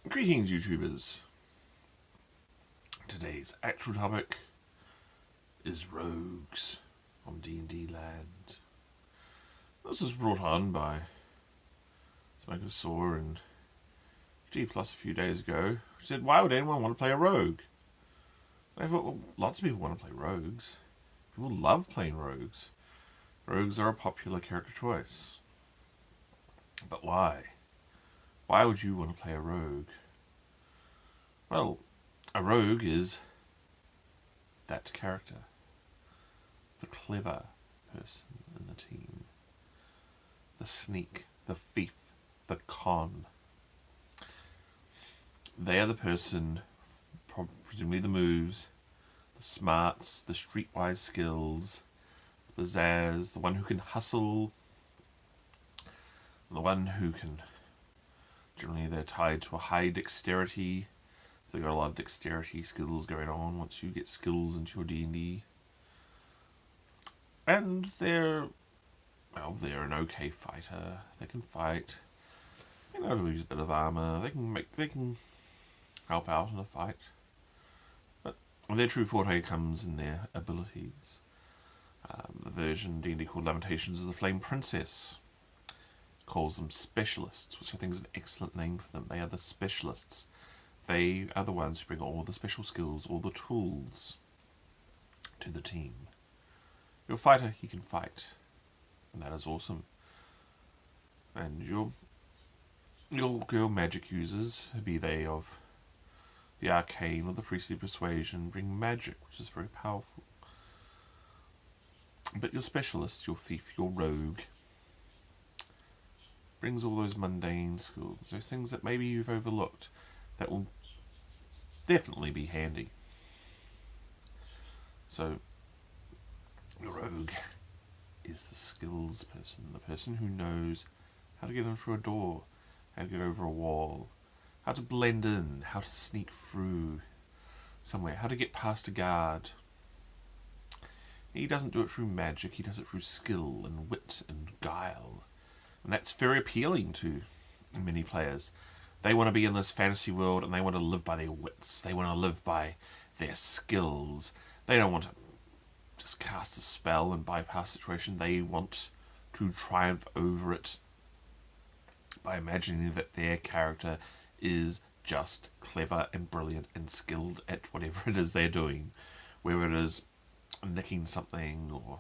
Greetings, YouTubers. Today's actual topic is rogues on D&D land. This was brought on by Smoker Saw and G Plus a few days ago, who said, why would anyone want to play a rogue? And I thought, well, lots of people want to play rogues. People love playing rogues. Rogues are a popular character choice. But why? Why would you want to play a rogue? Well, a rogue is that character. The clever person in the team. The sneak, the thief, the con. They are the person, presumably the moves, the smarts, the streetwise skills, the pizzazz, the one who can hustle, the one who can... Generally, they're tied to a high dexterity, so they've got a lot of dexterity skills going on once you get skills into your D&D. And they're an okay fighter. They can fight. They know how to use a bit of armor. They can help out in a fight. But their true forte comes in their abilities. The version D&D called Lamentations is the Flame Princess. Calls them specialists, which I think is an excellent name for them. They are the specialists. They are the ones who bring all the special skills, all the tools to the team. You're a fighter, you can fight. And that is awesome. And your girl magic users, be they of the arcane or the priestly persuasion, bring magic, which is very powerful. But your specialist, your thief, your rogue, brings all those mundane skills, those things that maybe you've overlooked, that will definitely be handy. So, the rogue is the skills person, the person who knows how to get in through a door, how to get over a wall, how to blend in, how to sneak through somewhere, how to get past a guard. He doesn't do it through magic, he does it through skill and wit and guile. And that's very appealing to many players. They want to be in this fantasy world and they want to live by their wits. They want to live by their skills. They don't want to just cast a spell and bypass the situation. They want to triumph over it by imagining that their character is just clever and brilliant and skilled at whatever it is they're doing. Whether it is nicking something or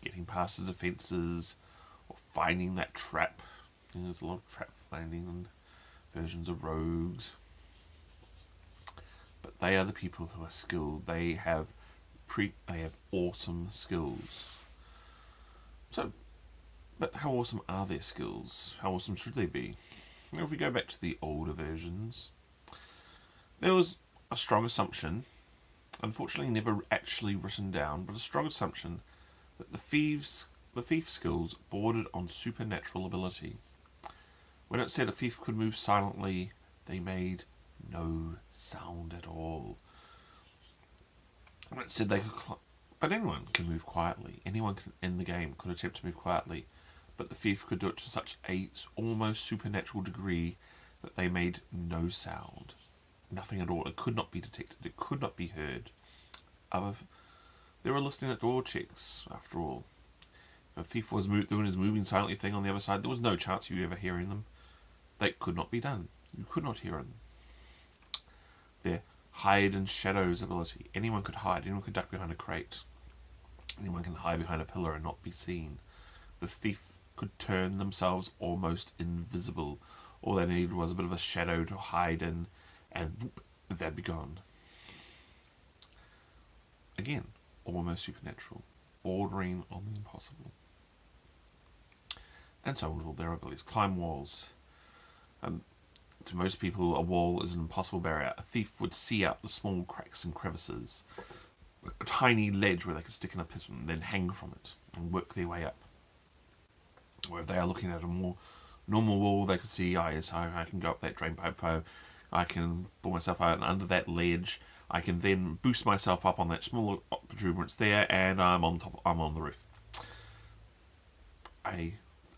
getting past the defences, or finding that trap. There's a lot of trap finding in versions of rogues. But they are the people who are skilled. They have awesome skills. So, but how awesome are their skills? How awesome should they be? If we go back to the older versions, there was a strong assumption, unfortunately never actually written down, but a strong assumption that the thief skills bordered on supernatural ability. When it said a thief could move silently, they made no sound at all. When it said they could but anyone can move quietly. Anyone in the game could attempt to move quietly, but the thief could do it to such a almost supernatural degree that they made no sound. Nothing at all. It could not be detected. It could not be heard. They were listening at door checks, after all. If a thief was doing his moving silently thing on the other side, there was no chance of you ever hearing them. That could not be done. You could not hear them. Their hide and shadows ability. Anyone could hide. Anyone could duck behind a crate. Anyone can hide behind a pillar and not be seen. The thief could turn themselves almost invisible. All they needed was a bit of a shadow to hide in, and whoop, they'd be gone. Again, almost supernatural. Bordering on the impossible. And so on with all their abilities. Climb walls. To most people, a wall is an impossible barrier. A thief would see out the small cracks and crevices. A tiny ledge where they could stick in a pit and then hang from it and work their way up. Or if they are looking at a more normal wall, they could see, oh yes, I can go up that drain pipe, I can pull myself out and under that ledge. I can then boost myself up on that small protuberance there, and I'm on top. I'm on the roof.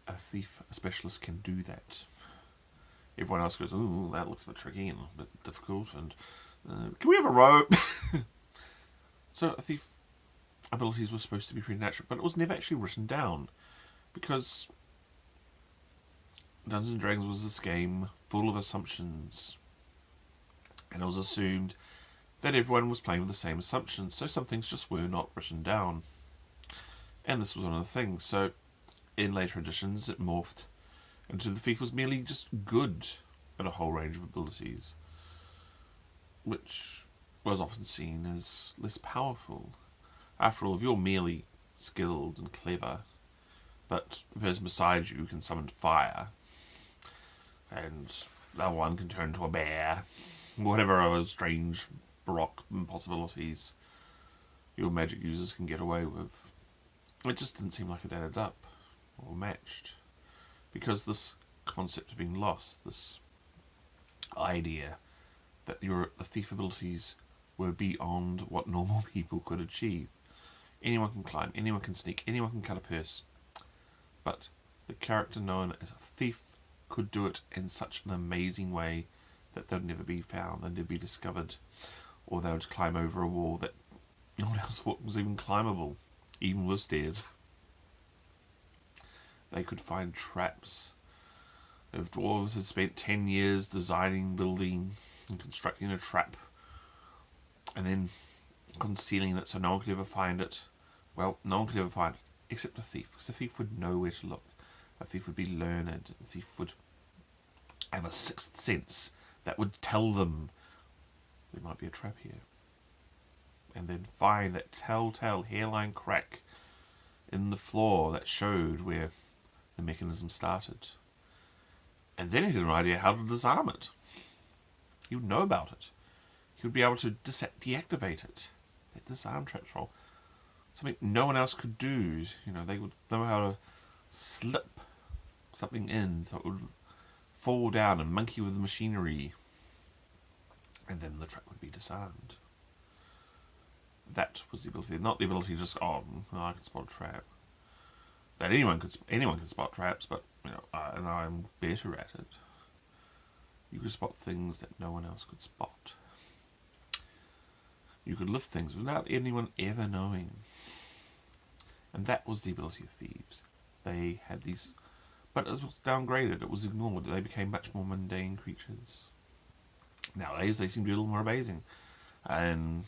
A thief, a specialist, can do that. Everyone else goes, ooh, that looks a bit tricky and a bit difficult, and can we have a rope? So a thief abilities were supposed to be preternatural, but it was never actually written down, because Dungeons & Dragons was this game full of assumptions, and it was assumed that everyone was playing with the same assumptions, so some things just were not written down. And this was one of the things. So in later editions it morphed into the thief was merely just good at a whole range of abilities, which was often seen as less powerful. After all, if you're merely skilled and clever, but the person beside you can summon fire, and that one can turn into a bear, whatever other strange baroque possibilities your magic users can get away with, it just didn't seem like it added up or matched, because this concept had been lost, this idea that the thief abilities were beyond what normal people could achieve. Anyone can climb, anyone can sneak, anyone can cut a purse, but the character known as a thief could do it in such an amazing way that they'd never be found, they'd never be discovered, or they would climb over a wall that no one else thought was even climbable, even with stairs. They could find traps. If dwarves had spent 10 years designing, building, and constructing a trap, and then concealing it so no one could ever find it, well, no one could ever find it, except a thief, because a thief would know where to look. A thief would be learned. A thief would have a sixth sense that would tell them there might be a trap here. And then find that telltale hairline crack in the floor that showed where the mechanism started. And then he had an idea how to disarm it. He would know about it. He would be able to deactivate it. That disarm trap roll. Something no one else could do. You know, they would know how to slip something in so it would fall down and monkey with the machinery. And then the trap would be disarmed. That was the ability, not the ability to just, oh, no, I can spot a trap. That anyone can spot traps, but you know, and I'm better at it. You could spot things that no one else could spot. You could lift things without anyone ever knowing. And that was the ability of thieves. They had these, but it was downgraded, it was ignored, they became much more mundane creatures. Nowadays they seem to be a little more amazing. And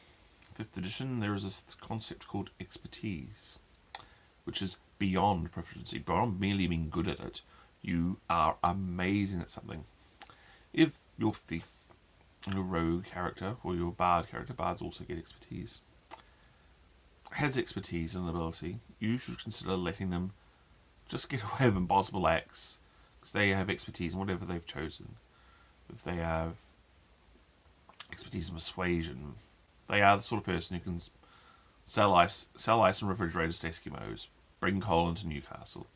5th edition, there is this concept called expertise, which is beyond proficiency, beyond merely being good at it. You are amazing at something. If your thief, your rogue character, or your bard character, bards also get expertise, has expertise and ability, you should consider letting them just get away with impossible acts, because they have expertise in whatever they've chosen. If they have expertise in persuasion, they are the sort of person who can sell ice and refrigerators to Eskimos, bring coal into Newcastle.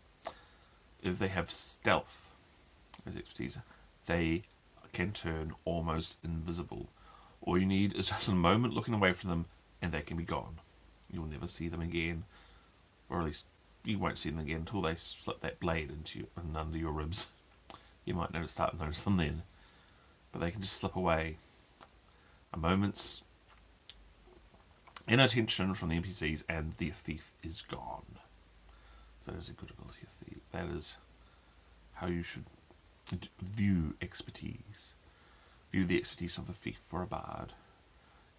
If they have stealth as expertise, they can turn almost invisible. All you need is just a moment looking away from them and they can be gone. You'll never see them again, or at least you won't see them again until they slip that blade into you and under your ribs. You might start to notice them then, but they can just slip away. A moment's inattention from the NPCs and the thief is gone. So that is a good ability of thief. That is how you should view expertise. View the expertise of a thief or a bard.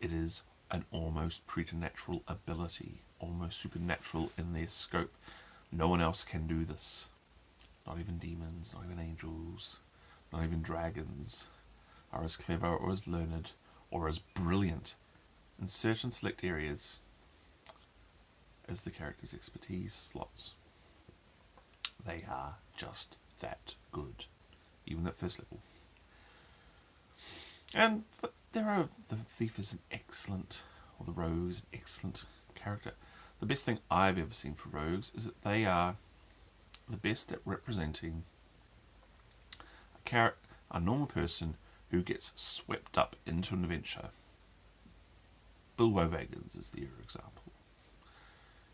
It is an almost preternatural ability, almost supernatural in their scope. No one else can do this. Not even demons, not even angels, not even dragons are as clever or as learned or as brilliant in certain select areas as the character's expertise slots. They are just that good, even at first level. But the thief is an excellent, or the rogue is an excellent character. The best thing I've ever seen for rogues is that they are the best at representing a normal person who gets swept up into an adventure. Bilbo Baggins is the example.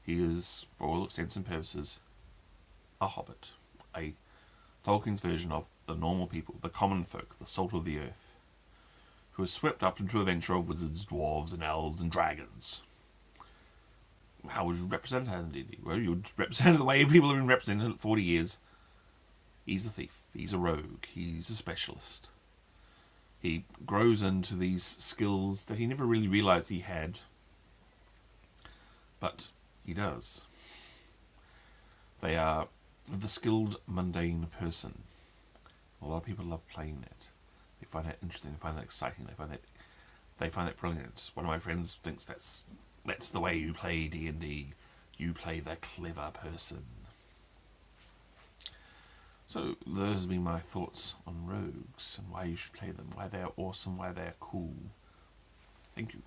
He is, for all intents and purposes, a hobbit, a Tolkien's version of the normal people, the common folk, the salt of the earth, who are swept up into adventure of wizards, dwarves, and elves, and dragons. How would you represent that in D&D? Well, you would represent it the way people have been represented for 40 years. He's a thief. He's a rogue. He's a specialist. He grows into these skills that he never really realised he had. But he does. They are the skilled, mundane person. A lot of people love playing that. They find that interesting. They find that exciting. They find that brilliant. One of my friends thinks that's the way you play D&D. You play the clever person. So those have been my thoughts on rogues and why you should play them, why they are awesome, why they are cool. Thank you.